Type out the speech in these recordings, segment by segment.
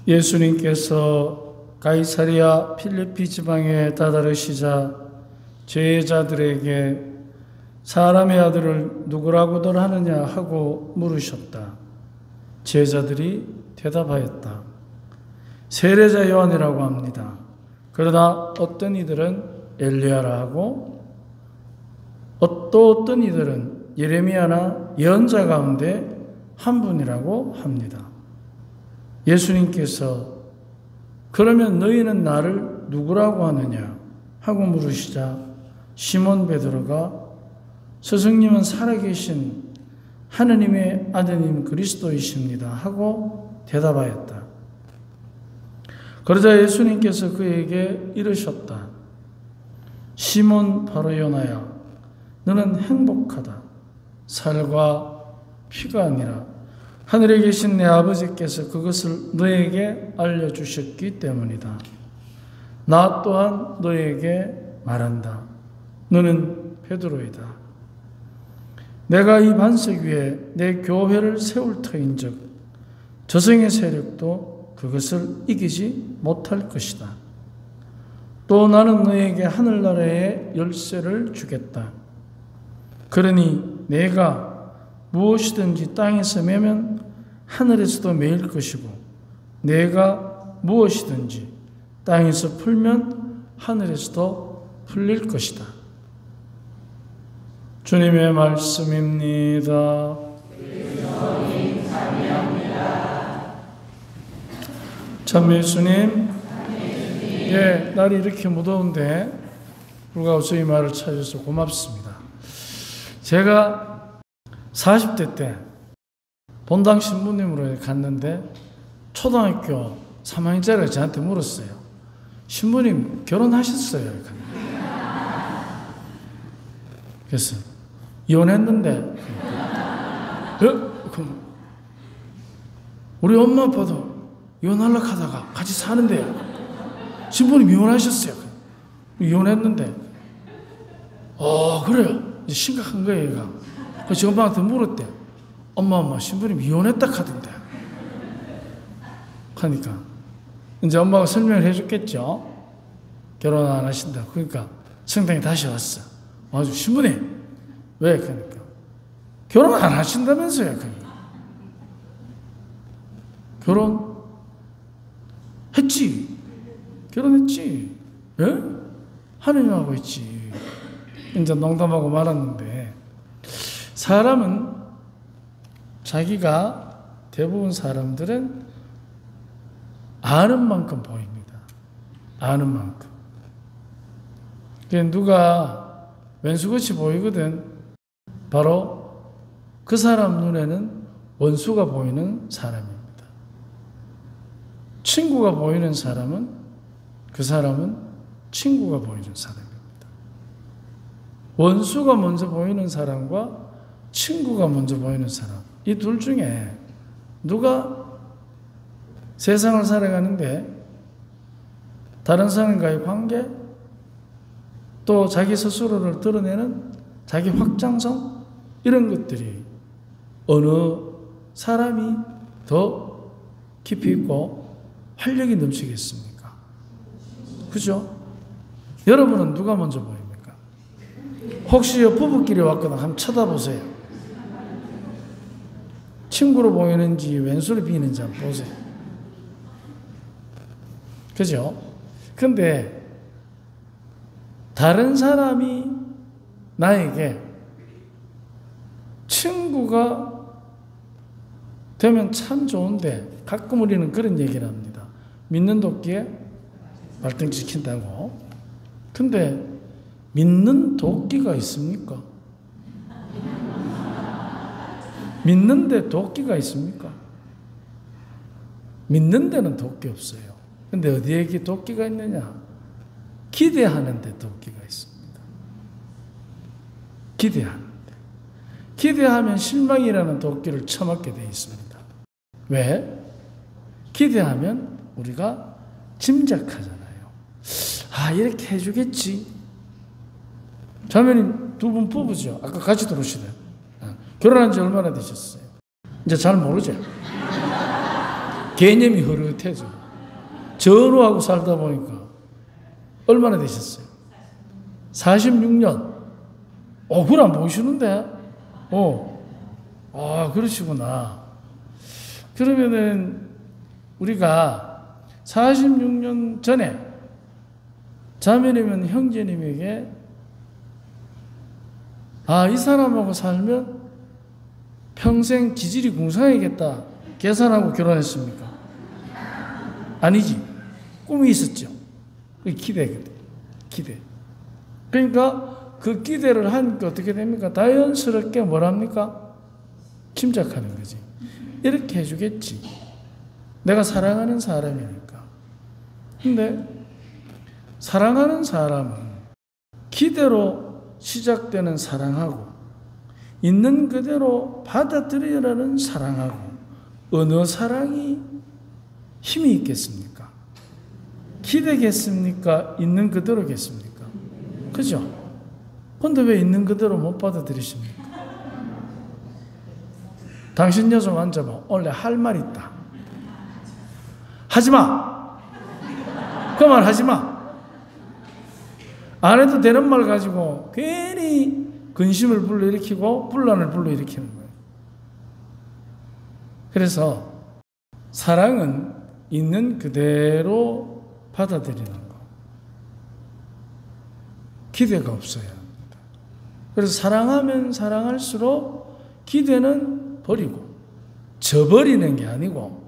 예수님께서 가이사랴 필리피 지방에 다다르시자 제자들에게 사람의 아들을 누구라고들 하느냐 하고 물으셨다. 제자들이 대답하였다. 세례자 요한이라고 합니다. 그러나 어떤 이들은 엘리야라 하고 또 어떤 이들은 예레미야나 예언자 가운데 한 분이라고 합니다. 예수님께서 그러면 너희는 나를 누구라고 하느냐 하고 물으시자 시몬 베드로가 스승님은 살아계신 하느님의 아드님 그리스도이십니다 하고 대답하였다. 그러자 예수님께서 그에게 이르셨다. 시몬 바르요나야, 너는 행복하다. 살과 피가 아니라 하늘에 계신 내 아버지께서 그것을 너에게 알려주셨기 때문이다. 나 또한 너에게 말한다. 너는 베드로이다. 내가 이 반석 위에 내 교회를 세울 터인즉 저승의 세력도 그것을 이기지 못할 것이다. 또 나는 너에게 하늘나라의 열쇠를 주겠다. 그러니 내가 무엇이든지 땅에서 매면 하늘에서도 매일 것이고 내가 무엇이든지 땅에서 풀면 하늘에서도 풀릴 것이다. 주님의 말씀입니다. 참 예수님, 예, 날이 이렇게 무더운데 불구하고 저희 말을 찾아주셔서 고맙습니다. 제가 40대 때 본당 신부님으로 갔는데 초등학교 3학년짜리가 저한테 물었어요. 신부님 결혼하셨어요? 그래서 이혼했는데 그럼 우리 엄마 아빠도 이혼하려고 하다가 같이 사는데요. 신부님 이혼하셨어요? 이혼했는데 그래요. 이제 심각한 거예요. 얘가. 그래서 엄마한테 물었대. 엄마 신부님 이혼했다 하던데. 하니까 이제 엄마가 설명을 해줬겠죠. 결혼 안 하신다. 그러니까 성당에 다시 왔어. 아주 신부님 왜? 그러니까 결혼 안 하신다면서요. 그러니까 결혼했지. 결혼했지. 예? 하느님하고 했지. 이제 농담하고 말았는데 사람은 자기가 대부분 사람들은 아는 만큼 보입니다. 아는 만큼. 누가 왼수같이 보이거든. 바로 그 사람 눈에는 원수가 보이는 사람입니다. 친구가 보이는 사람은 그 사람은 친구가 보이는 사람입니다. 원수가 먼저 보이는 사람과 친구가 먼저 보이는 사람, 이 둘 중에 누가 세상을 살아가는데 다른 사람과의 관계, 또 자기 스스로를 드러내는 자기 확장성, 이런 것들이 어느 사람이 더 깊이 있고 활력이 넘치겠습니까? 그죠? 여러분은 누가 먼저 보입니까? 혹시 부부끼리 왔거나 한번 쳐다보세요. 친구로 보이는지 왼수로 비는지 한번 보세요. 그죠? 근데 다른 사람이 나에게 친구가 되면 참 좋은데 가끔 우리는 그런 얘기를 합니다. 믿는 도끼에 발등 찍힌다고. 근데 믿는 도끼가 있습니까? 믿는데 도끼가 있습니까? 믿는 데는 도끼 없어요. 근데 어디에 도끼가 있느냐? 기대하는 데 도끼가 있습니다. 기대하는 데. 기대하면 실망이라는 도끼를 처맞게 되어 있습니다. 왜? 기대하면 우리가 짐작하잖아요. 이렇게 해주겠지. 자매님 두 분 부부죠? 아까 같이 들어오시네요. 결혼한 지 얼마나 되셨어요? 이제 잘 모르죠? 개념이 흐릿해져. 전후하고 살다 보니까 얼마나 되셨어요? 46년. 그걸 안 보시는데? 그러시구나. 그러면은 우리가 46년 전에 자매님은 형제님에게 이 사람하고 살면 평생 지질이 궁상이겠다 계산하고 결혼했습니까? 아니지. 꿈이 있었죠. 기대. 그러니까 그 기대를 하니까 어떻게 됩니까? 자연스럽게 뭐랍니까? 침착하는 거지. 이렇게 해주겠지. 내가 사랑하는 사람이니까. 근데 사랑하는 사람은 기대로 시작되는 사랑하고 있는 그대로 받아들이라는 사랑하고 어느 사랑이 힘이 있겠습니까? 기대겠습니까? 있는 그대로겠습니까? 그죠? 근데 왜 있는 그대로 못 받아들이십니까? 당신 여성 앉아봐. 원래 할 말 있다. 하지마. 그 말 하지마. 안 해도 되는 말 가지고 괜히 근심을 불러일으키고 분란을 불러일으키는 거예요. 그래서 사랑은 있는 그대로 받아들이는 거. 기대가 없어야 합니다. 그래서 사랑하면 사랑할수록 기대는 버리고 저버리는 게 아니고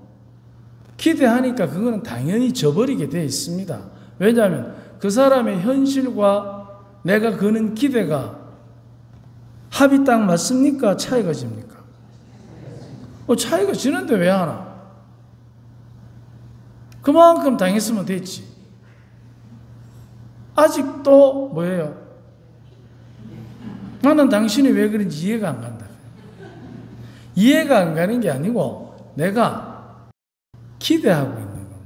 기대하니까 그거는 당연히 저버리게 되어 있습니다. 왜냐하면 그 사람의 현실과 내가 거는 기대가 합이 딱 맞습니까? 차이가 집니까? 차이가 지는데 왜 하나? 그만큼 당했으면 됐지. 아직도 뭐예요? 나는 당신이 왜 그런지 이해가 안 간다. 이해가 안 가는 게 아니고 내가 기대하고 있는 겁니다.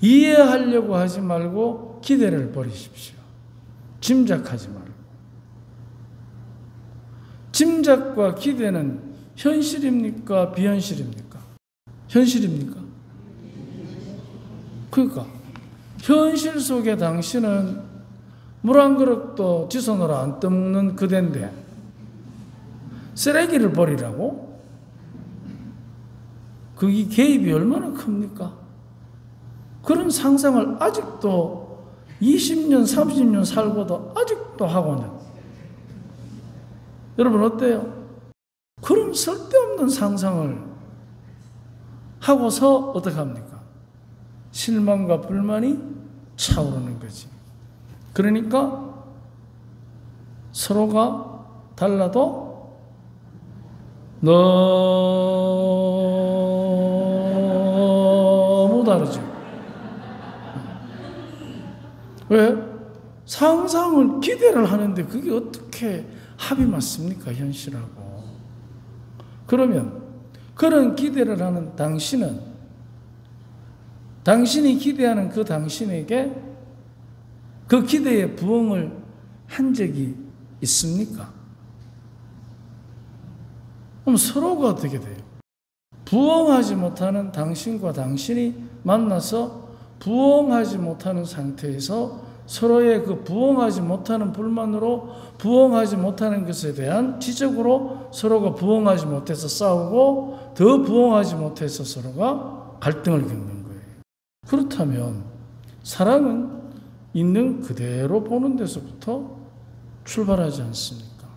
이해하려고 하지 말고 기대를 버리십시오. 짐작하지 말고. 짐작과 기대는 현실입니까? 비현실입니까? 현실입니까? 그러니까 현실 속에 당신은 물 한 그릇도 지손으로 안 떠먹는 그대인데 쓰레기를 버리라고? 그게 개입이 얼마나 큽니까? 그런 상상을 아직도 20년, 30년 살고도 아직도 하고는. 여러분 어때요? 그런 쓸데없는 상상을 하고서 어떻게 합니까? 실망과 불만이 차오르는 거지. 그러니까 서로가 달라도 너무 다르죠. 왜? 상상을 기대를 하는데 그게 어떻게 합이 맞습니까? 현실하고. 그러면 그런 기대를 하는 당신은 당신이 기대하는 그 당신에게 그 기대에 부응을 한 적이 있습니까? 그럼 서로가 어떻게 돼요? 부응하지 못하는 당신과 당신이 만나서 부응하지 못하는 상태에서 서로의 그 부응하지 못하는 불만으로 부응하지 못하는 것에 대한 지적으로 서로가 부응하지 못해서 싸우고 더 부응하지 못해서 서로가 갈등을 겪는 거예요. 그렇다면 사랑은 있는 그대로 보는 데서부터 출발하지 않습니까?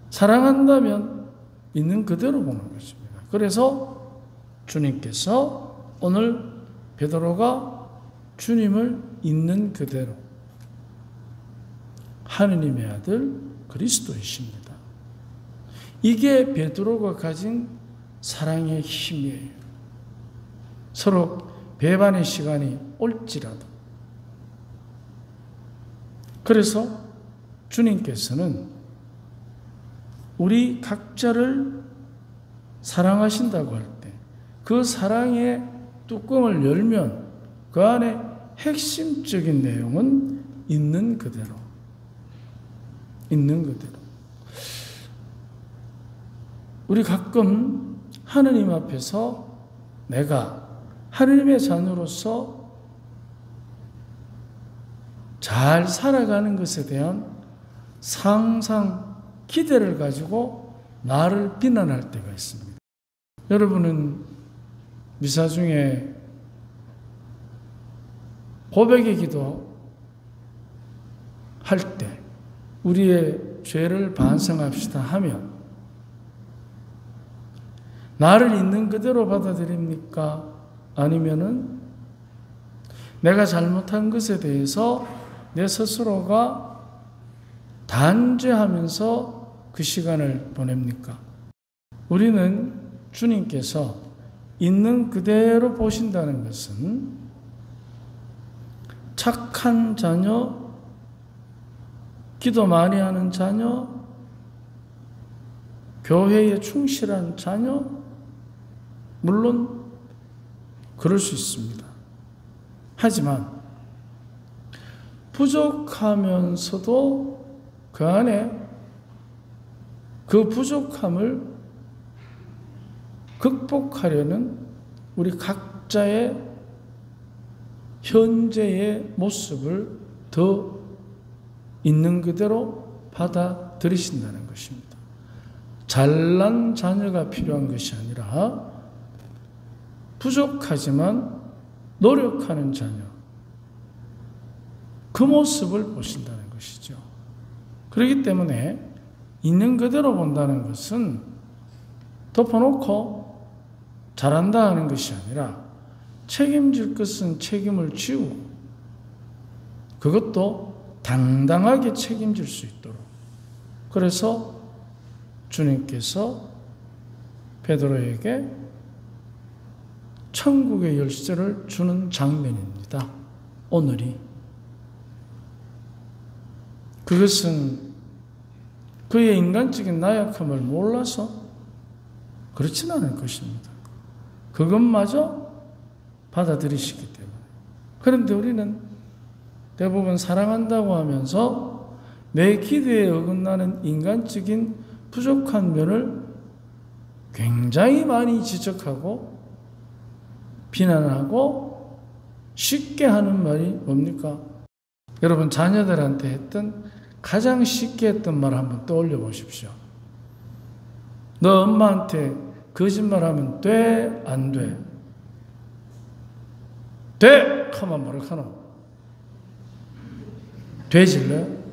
사랑한다면 있는 그대로 보는 것입니다. 그래서 주님께서 오늘 베드로가 주님을 있는 그대로 하느님의 아들 그리스도이십니다. 이게 베드로가 가진 사랑의 힘이에요. 서로 배반의 시간이 올지라도. 그래서 주님께서는 우리 각자를 사랑하신다고 할 때 그 사랑의 뚜껑을 열면 그 안에 핵심적인 내용은 있는 그대로. 있는 그대로. 우리 가끔 하느님 앞에서 내가 하느님의 자녀로서 잘 살아가는 것에 대한 상상, 기대를 가지고 나를 비난할 때가 있습니다. 여러분은 미사 중에 고백의 기도 할 때 우리의 죄를 반성합시다 하면 나를 있는 그대로 받아들입니까? 아니면은 내가 잘못한 것에 대해서 내 스스로가 단죄하면서 그 시간을 보냅니까? 우리는 주님께서 있는 그대로 보신다는 것은 착한 자녀, 기도 많이 하는 자녀, 교회에 충실한 자녀, 물론 그럴 수 있습니다. 하지만 부족하면서도 그 안에 그 부족함을 극복하려는 우리 각자의 현재의 모습을 더 있는 그대로 받아들이신다는 것입니다. 잘난 자녀가 필요한 것이 아니라 부족하지만 노력하는 자녀, 그 모습을 보신다는 것이죠. 그렇기 때문에 있는 그대로 본다는 것은 덮어놓고 잘한다 하는 것이 아니라 책임질 것은 책임을 지우고 그것도 당당하게 책임질 수 있도록. 그래서 주님께서 베드로에게 천국의 열쇠를 주는 장면입니다. 오늘이. 그것은 그의 인간적인 나약함을 몰라서 그렇진 않을 것입니다. 그것마저 받아들이시기 때문에. 그런데 우리는 대부분 사랑한다고 하면서 내 기대에 어긋나는 인간적인 부족한 면을 굉장히 많이 지적하고 비난하고 쉽게 하는 말이 뭡니까? 여러분 자녀들한테 했던 가장 쉽게 했던 말 한번 떠올려 보십시오. 너 엄마한테 거짓말하면 돼? 안 돼? 돼! 하면 뭐라 하노? 되질래요?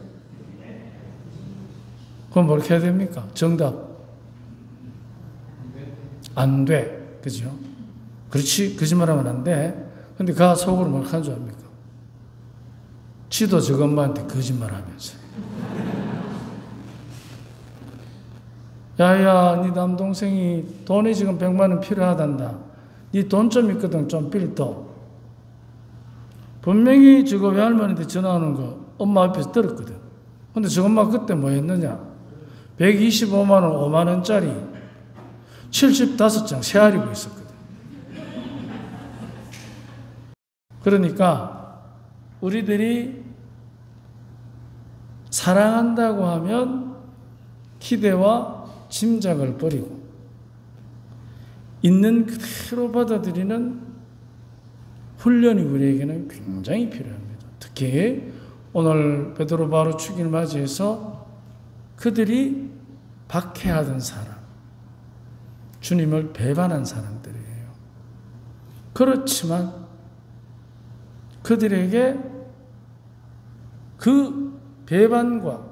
그럼 뭐렇게 해야 됩니까? 정답. 안 돼. 그죠? 그렇지. 거짓말하면 안 돼. 근데 그 속으로 뭘 하는 줄 압니까? 지도 저 엄마한테 거짓말하면서. 야야, 네 남동생이 돈이 지금 100만 원 필요하단다. 네 돈 좀 있거든. 좀 빌더. 분명히 저거 외할머니한테 전화하는 거 엄마 앞에서 들었거든. 근데 저 엄마 그때 뭐 했느냐? 125만 원, 5만 원짜리 75장 세아리고 있었거든. 그러니까 우리들이 사랑한다고 하면 기대와 짐작을 버리고 있는 그대로 받아들이는 훈련이 우리에게는 굉장히 필요합니다. 특히 오늘 베드로 바로 축일을 맞이해서 그들이 박해하던 사람, 주님을 배반한 사람들이에요. 그렇지만 그들에게 그 배반과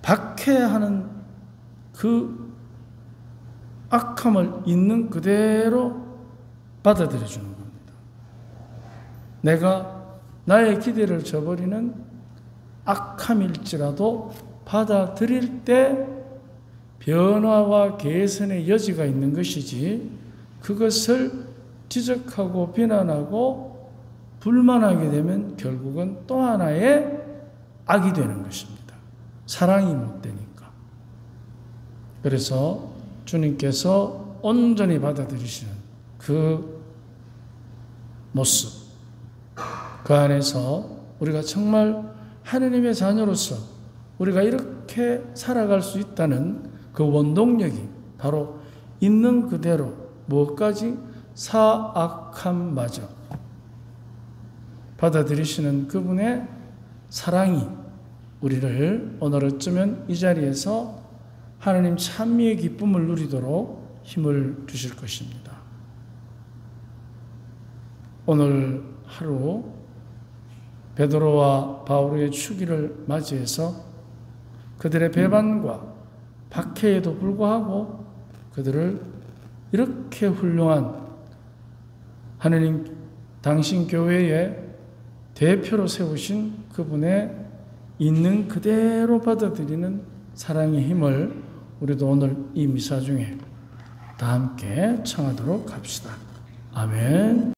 박해하는 그 악함을 있는 그대로 받아들여 주는 겁니다. 내가 나의 기대를 저버리는 악함일지라도 받아들일 때 변화와 개선의 여지가 있는 것이지, 그것을 지적하고 비난하고 불만하게 되면 결국은 또 하나의 악이 되는 것입니다. 사랑이 못 되니까. 그래서 주님께서 온전히 받아들이시는 그 모습, 그 안에서 우리가 정말 하느님의 자녀로서 우리가 이렇게 살아갈 수 있다는 그 원동력이 바로 있는 그대로 무엇까지? 사악함마저 받아들이시는 그분의 사랑이 우리를 오늘 어쩌면 이 자리에서 하나님 찬미의 기쁨을 누리도록 힘을 주실 것입니다. 오늘 하루 베드로와 바울의 추기를 맞이해서 그들의 배반과 박해에도 불구하고 그들을 이렇게 훌륭한 하느님 당신 교회의 대표로 세우신 그분의 있는 그대로 받아들이는 사랑의 힘을 우리도 오늘 이 미사 중에 다 함께 청하도록 합시다. 아멘.